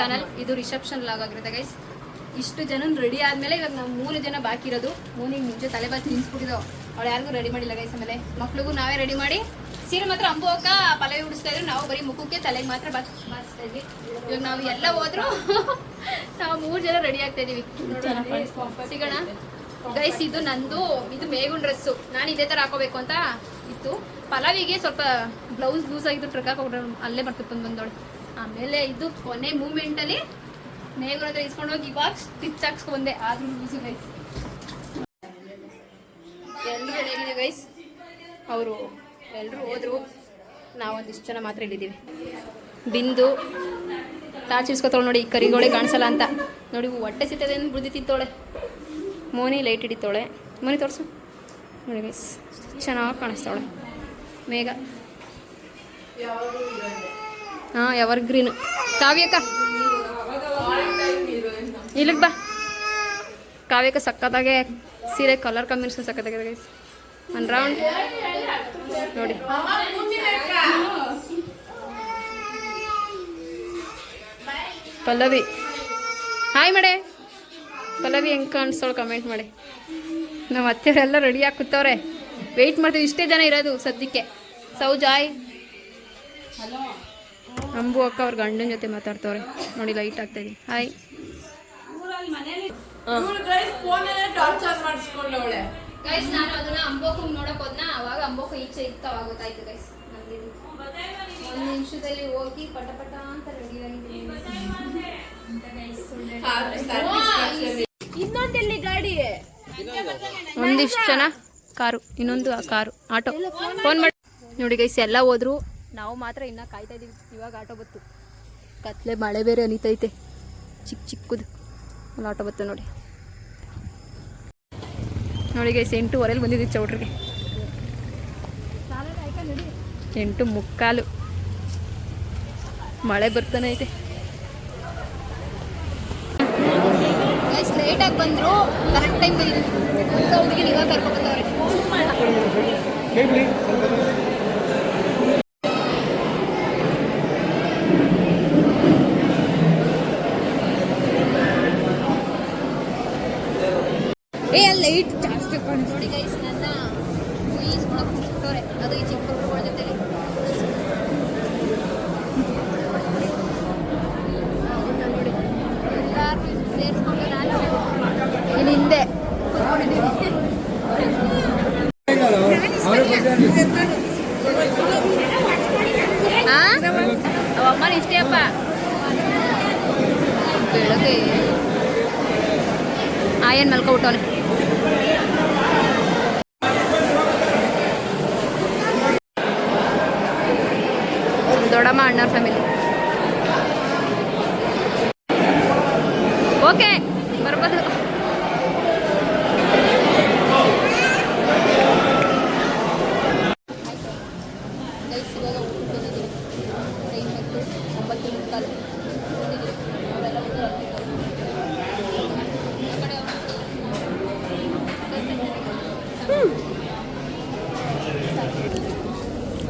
Channel. ಇದು reception log ಆಗಿರುತ್ತೆ guys. ಇಷ್ಟು ಜನ ರೆಡಿ ಆದ್ಮೇಲೆ ಇವಾಗ ನಾವು 3 ಜನ ಬಾಕಿ ಇರೋದು. ಮೂನಿಗೆ ಮುಂಚೆ ತಲೆ ಬಾಚಿ ನಿಲ್ಸ್ಬಿಟ್ಟಿದ್ದೋ, ಅವಳು ಯಾರಿಗೂ ರೆಡಿ ಮಾಡಿಲ್ಲ ಗೈಸ್. ಆಮೇಲೆ ಮಕ್ಳಿಗೂ ನಾವೇ ರೆಡಿ ಮಾಡಿ ಸೀರೆ ಮಾತ್ರ ಅಂಬು ಅಕ್ಕ ಪಲ್ಲವಿ ಉಡಿಸ್ತಾ ಇದ್ರು, ನಾವು ಬರೀ ಮುಖಕ್ಕೆ ತಲೆಗೆ ಮಾತ್ರ ಬಾಚಿಸ್ತಾ ಇದ್ವಿ. ಇವಾಗ ನಾವು ಎಲ್ಲ ಹೋದ್ರು ನಾವು 3 ಜನ ರೆಡಿ ಆಗ್ತಾ ಇದೀವಿ. ಸಿಗೋಣ ಗೈಸ್. ಇದು ನಂದು, ಇದು ಮೇಗುನ್ ಡ್ರೆಸ್ಸು. ನಾನು ಇದೇ ತರ ಹಾಕೋಬೇಕು ಅಂತ ಇತ್ತು. ಪಲ್ಲವಿಗೆ ಸ್ವಲ್ಪ ಬ್ಲೌಸ್ ಲೂಸ್ ಆಗಿದ್ದು ಟ್ರಕ್ ಹಾಕೊಂಡ್ರೆ ಅಲ್ಲೇ ಬರ್ತಿತ್ತು ಬಂದವಳು. ಆಮೇಲೆ ಇದು ಕೊನೆ ಮೂಮೆಂಟ್ ಅಲ್ಲಿ ಮೇಗುನ್ ಹತ್ರ ಇಸ್ಕೊಂಡು ಹೋಗಿ ಇವಾಗ ಸ್ಟಿಚ್ ಹಾಕ್ಸ್ಕೊಂಡ್ ಬಂದೆ. ಆದ್ರೂ ಲೂಸು ಗೈಸ್. ಎಲ್ಲರೂ ರೆಡಿ ಆಗಿದೆ ಗೈಸ್. ಅವರು ಎಲ್ಲರೂ ಹೋದ್ರು, ನಾವೊಂದಿಷ್ಟು ಜನ ಮಾತ್ರ ಇಲ್ಲಿದ್ದೀವಿ. ಬಿಂದು ಟಾರ್ಚ್ ಇಸ್ಕೊತಾಳೆ ನೋಡಿ, ಕರಿಗೋಳೆ ಕಾಣಿಸಲ್ಲ ಅಂತ ನೋಡಿ. ಹೊಟ್ಟೆ ಸಿಗ್ತದೆ ಅಂತ ಬುದ್ಧಿ ತಿಂತೋಳೆ. ಮೋನಿ ಲೈಟ್ ಹಿಡಿತಾಳೆ. ಮೋನಿ ತೋರಿಸು ನೋಡಿ ಗೈಸ್, ಚೆನ್ನಾಗಿ ಕಾಣಿಸ್ತಾವಳೆ. ಮೇಘ ಹಾಂ ಎವರ್ ಗ್ರೀನ್. ಕಾವ್ಯಕ್ಕ ಇಲ್ಲಿಗೆ ಬಾ. ಕಾವ್ಯಕ್ಕ ಸಕ್ಕತ್ತಾಗೆ ಸೀರೆ ಕಲರ್ ಕಾಂಬಿನೇಷನ್ ಸಕ್ಕತ್ತಾಗಿದೆ ಗೈಸ್. ಒಂದು ರೌಂಡ್ ನೋಡಿ. ಪಲ್ಲವಿ ಹಾಯ್ ಮಾಡೆ. ಪಲ್ಲವಿ ಹೆಂಗೆ ಕಾಣಿಸ್ತೋಳು ಕಮೆಂಟ್ ಮಾಡಿ. ನಮ್ಮ ಅತ್ತೆಯವರೆಲ್ಲ ರೆಡಿ ಆಗಿ ಕೂತವ್ರೆ, ವೆಯ್ಟ್ ಮಾಡ್ತೀವಿ. ಇಷ್ಟೇ ಜನ ಇರೋದು ಸದ್ಯಕ್ಕೆ. ಸೌಜಾಯ್ ಅಂಬು ಅಕ್ಕ ಅವ್ರ ಗಂಡನ ಜೊತೆ ಮಾತಾಡ್ತವ್ರೆ ನೋಡಿ. ಲೈಟ್ ಆಗ್ತಾಯಿದೆ. ಹಾಯ್. ಗೈಸ್ ನಾನು ಅದನ್ನ ಅಂಬೋಕು ನೋಡಕ್ ಹೋದ್ನ, ಅವಾಗ ಅಂಬೋಕು ಈಚೆ ಇರ್ತಾವ ಗೊತ್ತಾಯ್ತು ಗೈಸ್. ನಂದಿದ್ದು 1 ನಿಮಿಷದಲ್ಲಿ ಹೋಗಿ ಪಟ ಪಟ ಅಂತ ರೆಡಿ ಆಗಿದ್ದೀನಿ. ಇನ್ನೊಂದೆಲ್ಲಿ ಗಾಡಿ, ಒಂದಿಷ್ಟು ಜನ ಕಾರು, ಇನ್ನೊಂದು ಕಾರು ಆಟೋ. ಫೋನ್ ಮಾಡಿ ನೋಡಿ ಗೈಸ್. ಎಲ್ಲ ಹೋದ್ರು, ನಾವು ಮಾತ್ರ ಇನ್ನ ಕಾಯ್ತಾ ಇದೀವಿ. ಇವಾಗ ಆಟೋ ಬತ್ತು. ಕತ್ಲೆ ಮಳೆ ಬೇರೆ ಅನಿತೈತೆ. ಚಿಕ್ಕದು ಅಲ್ಲಿ ಆಟೋ ಬತ್ತು ನೋಡಿ. ನೋಡಿ ಗೈಸ್ 8:15 ಬಂದಿದ್ದೀವಿ ಚೌಟ್ರಿಗೆ. 8:45 ಮಳೆ ಬರ್ತಾನೆ ಐತೆ ಗೈಸ್. ಲೇಟಾಗಿ ಬಂದರು, ಕರೆಕ್ಟ್ ಟೈಮ್ ಹುಡುಗಿನ ಇವಾಗ ಕರ್ಕೊಂಡು ಬಂದವ್ರೆ. ಲೈಟ್ ಜಾಸ್ತಿ ನೋಡಿ ಗೈಸ್. ನನ್ನ ಈಸ್ಕೊಂಡವ್ರೆ, ಅದು ಈ ಚಿಕ್ಕ ಹುಡುಗರ ಜೊತೆಲಿ ನೋಡಿ. ಎಲ್ಲರೂ ಸೇರಿಸ್ಕೊಂಡು ನಾನು ಇನ್ನು ಹಿಂದೆ ಅವಮ್ಮನ ಇಷ್ಟೇ ಅಪ್ಪ. ಬೆಳಗ್ಗೆ ಆಯನ್ ಮಲ್ಕೊಬಿಟ್ಟವನೆ. ದೊಡ್ಡಮ್ಮ ಅಣ್ಣವ್ರ ಫ್ಯಾಮಿಲಿ. ಓಕೆ ಬರ್ಬೋದು.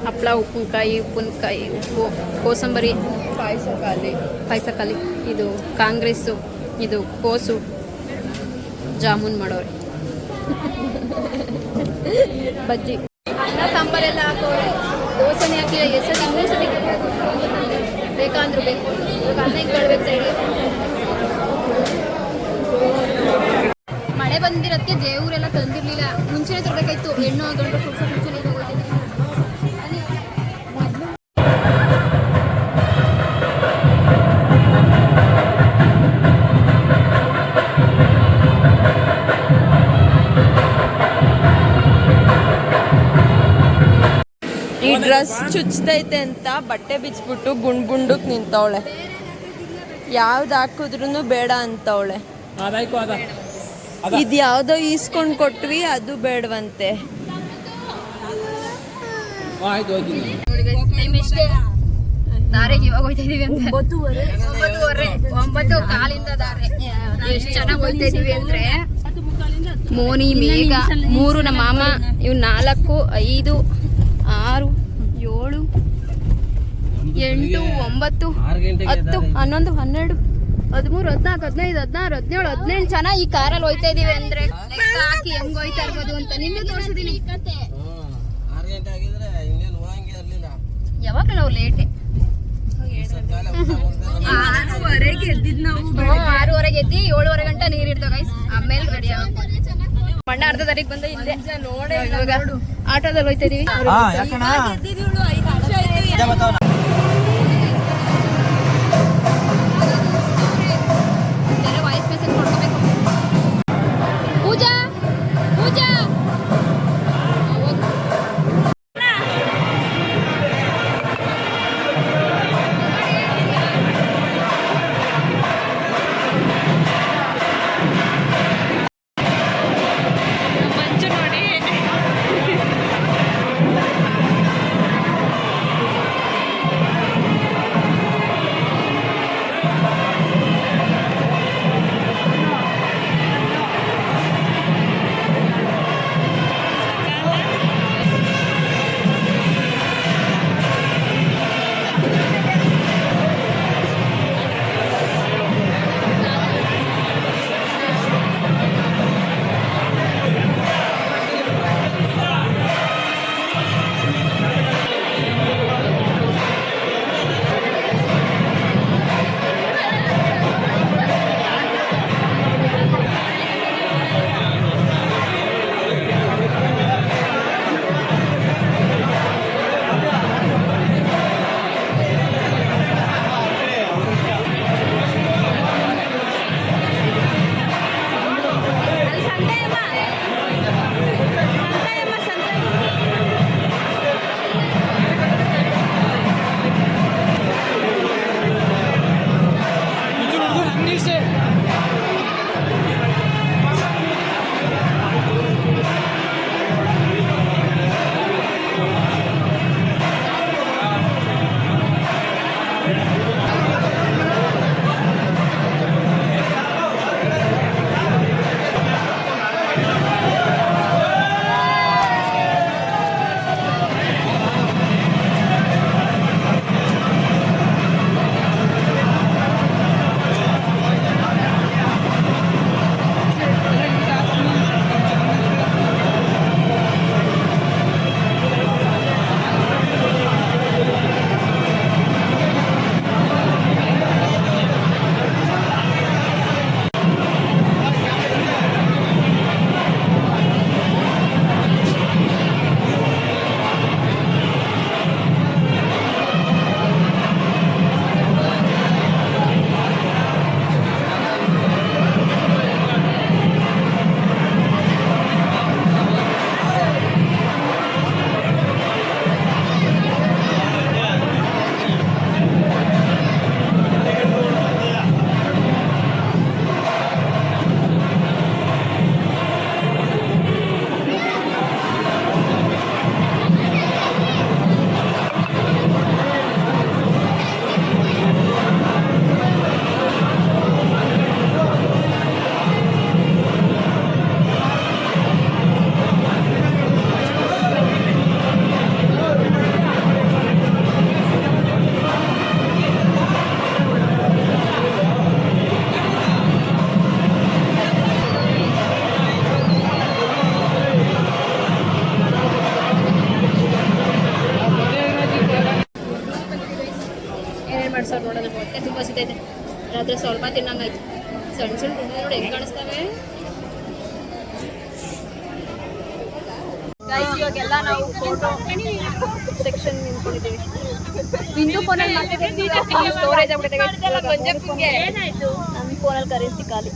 ಹಪ್ಪಳ, ಉಪ್ಪಿನಕಾಯಿ, ಉಪ್ಪು, ಕೋಸಂಬರಿ, ಪಾಯಸಕಾಲಿ, ಇದು ಕಾಂಗ್ರೆಸ್ಸು, ಇದು ಕೋಸು, ಜಾಮೂನ್ ಮಾಡೋರೆ, ಬಜ್ಜಿ, ಅನ್ನ ಸಾಂಬಾರೆಲ್ಲ ಹಾಕೋರೆ. ದೋಸೆನೇ ಹಾಕಿಲ್ಲ. ಎಸತಿ 3 ಸತಿ ಬೇಕಂದ್ರು ಬೇಕು. ಇವಾಗ ಅನ್ನ ಕೇಳಬೇಕು ಸೈಡ್. ಮಳೆ ಬಂದಿರೋದಕ್ಕೆ ದೇವರೆಲ್ಲ ತಂದಿರಲಿಲ್ಲ. ಮುಂಚೆನೇ ತರಬೇಕಾಯ್ತು. ಹೆಣ್ಣು ಗಂಡು ಕುಡ್ಸೋ ಮುಂಚೆನೇ ಹೋಗೋದಿಲ್ಲ. ಈ ಡ್ರೆಸ್ ಚುಚ್ಚತೈತೆ ಅಂತ ಬಟ್ಟೆ ಬಿಚ್ಬಿಟ್ಟು ಗುಂಡಕ್ ನಿಂತವಳೆ. ಯಾವ್ದು ಹಾಕಿದ್ರು ಬೇಡ ಅಂತವಳೆ. ಇದು ಯಾವ್ದೋ ಈಸ್ಕೊಂಡ್ ಕೊಟ್ವಿ, ಅದು ಬೇಡವಂತೆ. ದಾರಿಗೆ ಇವಾಗ ಹೋಯ್ತಾ ಇದೀವಿ ಅಂತ 9:15 ಕಾಲಿಂದ ದಾರೆ. ಎಷ್ಟು ಚೆನ್ನಾಗಿ ಹೋಯ್ತಾ ಇದೀವಿ ಅಂದ್ರೆ ಮೋನಿ, ಮೇಘ 3, ನಮ್ಮ ಮಾಮ ಇವ್ 4, 5, 6, 7, 8, 9, 10, 11, 12, 13, 14, 15, 16, 17, 18 ಜನ ಈ ಕಾರಲ್ಲಿ ಹೋಯ್ತಾ ಇದೀವಿ ಅಂದ್ರೆ ಲೆಕ್ಕ ಹಾಕಿ ಹೆಂಗ್ ಹೋಯ್ತಾ ಇರ್ಬೋದು ಅಂತ ನಿಮ್ಗೆ ತೋರಿಸಿದೀನಿ. ಯಾವಾಗ ನಾವು ಲೇಟೆ 6:30ಗೆ ಎದ್ದಿದ್ ನಾವು. 6:30ಗೆ ಎದ್ದಿ 7:30 ಗಂಟೆ ನೀರ್ ಇರ್ತಾವ ಗೈಸ್. ಆಮೇಲೆ ರೆಡಿ ಮಣ್ಣ ಅರ್ಧ ತಾರೀಕು ಬಂದ ಇಲ್ಲೇ ಇವಾಗ ಆಟೋದಲ್ಲಿ ಹೋಯ್ತಾ ಇದೀವಿ. ಎದ್ದಿದ್ದೀವಳು 5 ನಿಮಿಷ ಆಯ್ತು. ವಾಯ್ಸ್ ಮೆಸೇಜ್ ಮಾಡ್ಕೋಬೇಕು. ಪೂಜಾ ಪೂಜಾ ಮಂಜು ನೋಡಿ. ಮಾಡ್ಸೋರು ನೋಡೋದು ಹೊಟ್ಟೆ ತುಂಬ ಸಿತೈತೆ. ರಾತ್ರಿ ಸ್ವಲ್ಪ ತಿನ್ನಂಗಾಯ್ತು. ಸಣ್ಣ ಸಣ್ಣ ಹುಡುಗರು ನೋಡಿ ಹೆಂಗೆ ಕಾಣಿಸ್ತವೆ. ಇವಾಗೆಲ್ಲ ನಾವು ಫೋಟೋ ಸೆಕ್ಷನ್ ನಿಂತ್ಕೊಂಡಿದ್ದೀವಿ. ಹಿಂದೂ ಫೋನಲ್ಲಿ ಮಾತಾಡ್ತಿದ್ದೀವಿ. ಸ್ಟೋರೇಜ್ ಆಗ್ಬಿಟ್ಟಿದೆ. ನನ್ನ ಫೋನಲ್ಲಿ ಕರೆನ್ಸಿ ಖಾಲಿ.